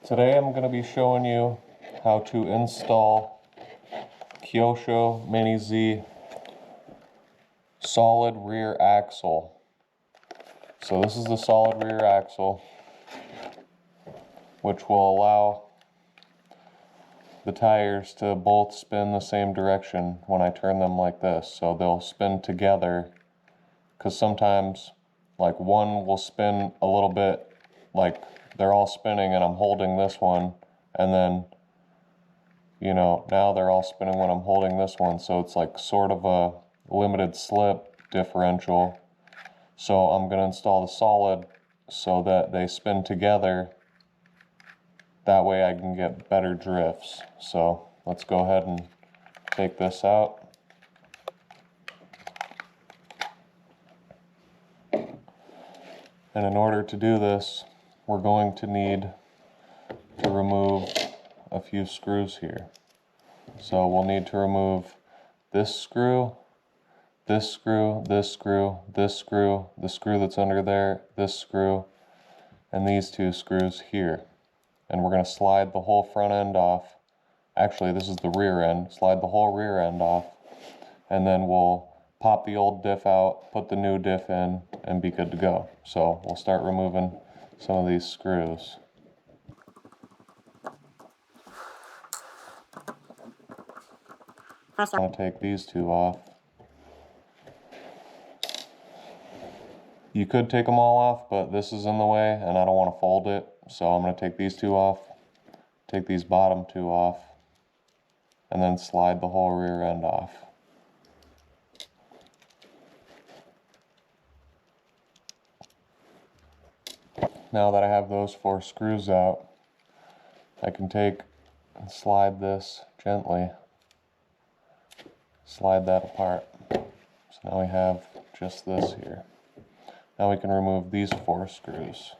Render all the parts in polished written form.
Today I'm going to be showing you how to install Kyosho Mini Z solid rear axle. So this is the solid rear axle, which will allow the tires to both spin the same direction when I turn them like this. So they'll spin together, because sometimes like one will spin a little bit, like they're all spinning and I'm holding this one, and then now they're all spinning when I'm holding this one, so it's like sort of a limited slip differential. So I'm going to install the solid so that they spin together. That way I can get better drifts. So let's go ahead and take this out. And in order to do this, we're going to need to remove a few screws here. So we'll need to remove this screw, this screw, this screw, this screw, the screw that's under there, this screw, and these two screws here. And we're going to slide the whole front end off. Actually, this is the rear end. Slide the whole rear end off, and then we'll pop the old diff out, put the new diff in, and be good to go. So we'll start removing some of these screws. I'm going to take these two off. You could take them all off, but this is in the way and I don't want to fold it. So I'm going to take these two off, take these bottom two off, and then slide the whole rear end off. Now that I have those 4 screws out, I can take and slide this gently, slide that apart. So now we have just this here. Now we can remove these 4 screws.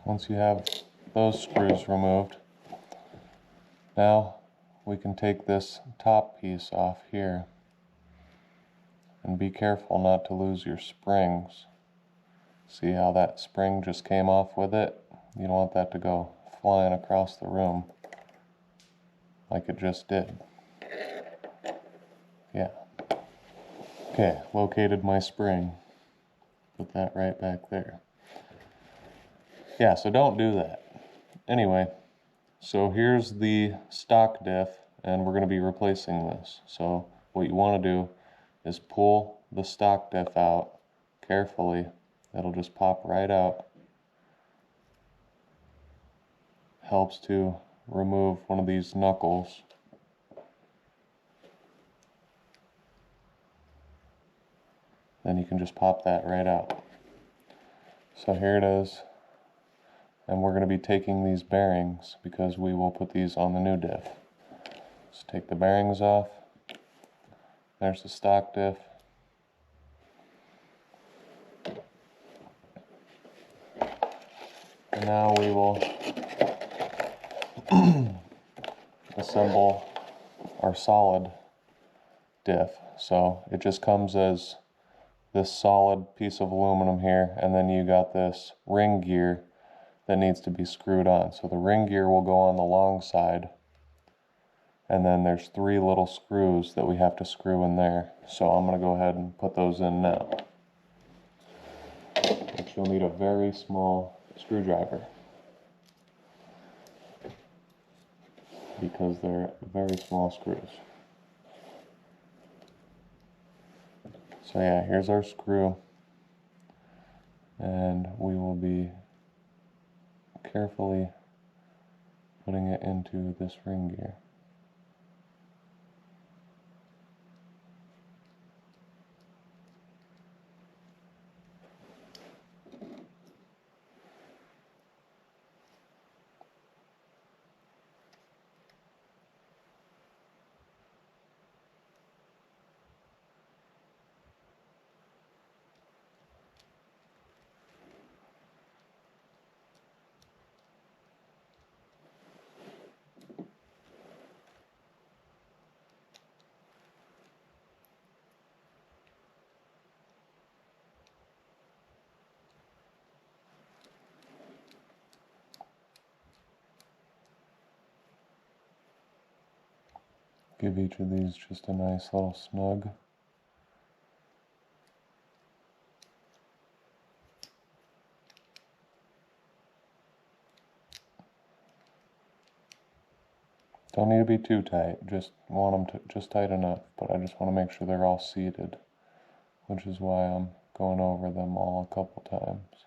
Once you have those screws removed, now we can take this top piece off here. And be careful not to lose your springs. See how that spring just came off with it? You don't want that to go flying across the room like it just did. Yeah. Okay, located my spring. Put that right back there. Yeah, so don't do that. Anyway, so here's the stock diff, and we're going to be replacing this. So what you want to do is pull the stock diff out carefully. It'll just pop right out. Helps to remove one of these knuckles. Then you can just pop that right out. So here it is. And we're going to be taking these bearings because we will put these on the new diff. Let's take the bearings off. There's the stock diff. And now we will assemble our solid diff. So it just comes as this solid piece of aluminum here, and then you got this ring gear that needs to be screwed on. So the ring gear will go on the long side, and then there's 3 little screws that we have to screw in there. So I'm going to go ahead and put those in now. But you'll need a very small screwdriver because they're very small screws. So yeah, here's our screw, and we will be carefully putting it into this ring gear. Give each of these just a nice little snug. Don't need to be too tight, just want them to just tight enough, but I just want to make sure they're all seated, which is why I'm going over them all a couple times.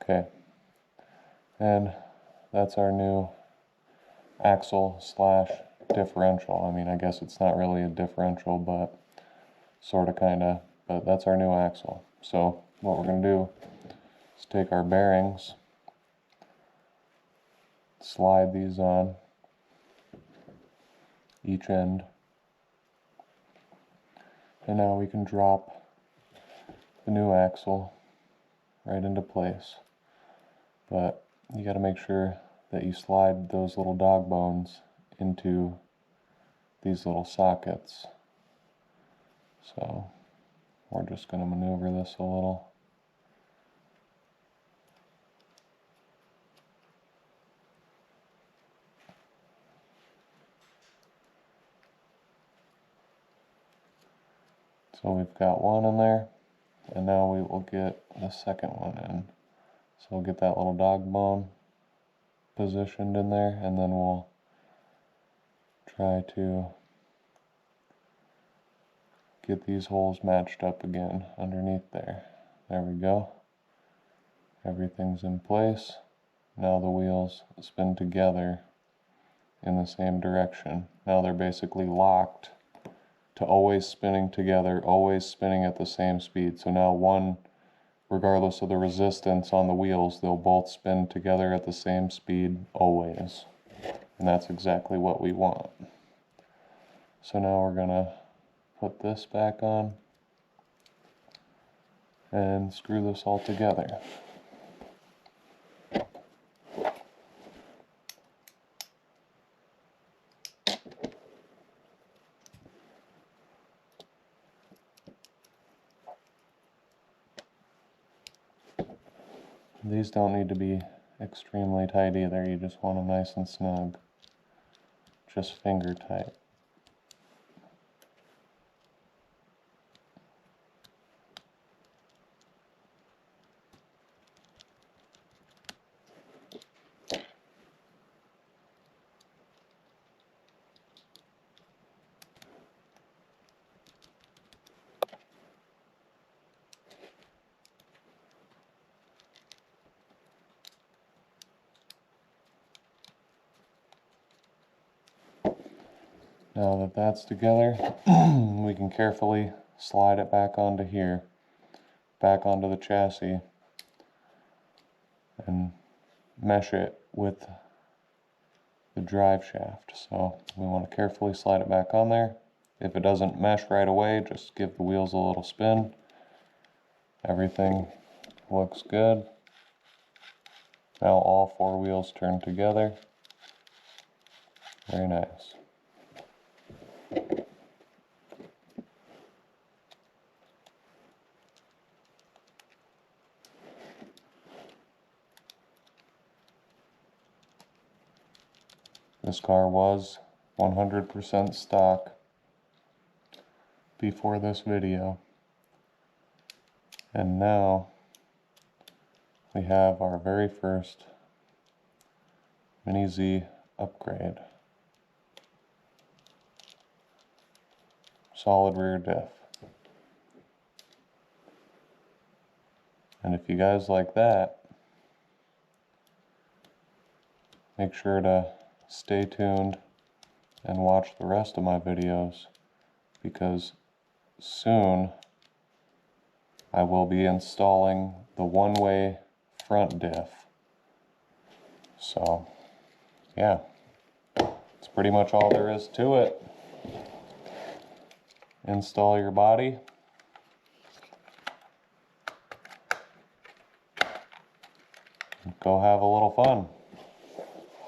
Okay, and that's our new axle slash differential. I mean, I guess it's not really a differential, but sort of kind of, but that's our new axle. So what we're going to do is take our bearings, slide these on each end, and now we can drop the new axle right into place. But you got to make sure that you slide those little dog bones into these little sockets. So we're just going to maneuver this a little. So we've got one in there, and now we will get the second one in. So we'll get that little dog bone positioned in there, and then we'll try to get these holes matched up again underneath there. There we go. Everything's in place. Now the wheels spin together in the same direction. Now they're basically locked to always spinning together, always spinning at the same speed. So now one, regardless of the resistance on the wheels, they'll both spin together at the same speed always. And that's exactly what we want. So now we're gonna put this back on and screw this all together. These don't need to be extremely tight either, you just want them nice and snug. Just finger tight. Now that that's together, we can carefully slide it back onto here, back onto the chassis, and mesh it with the drive shaft. So we want to carefully slide it back on there. If it doesn't mesh right away, just give the wheels a little spin. Everything looks good. Now all four wheels turn together. Very nice. This car was 100% stock before this video. And now we have our very first Mini Z upgrade. Solid rear diff. And if you guys like that, make sure to stay tuned and watch the rest of my videos, because soon I will be installing the one-way front diff. So yeah, that's pretty much all there is to it. Install your body, go have a little fun.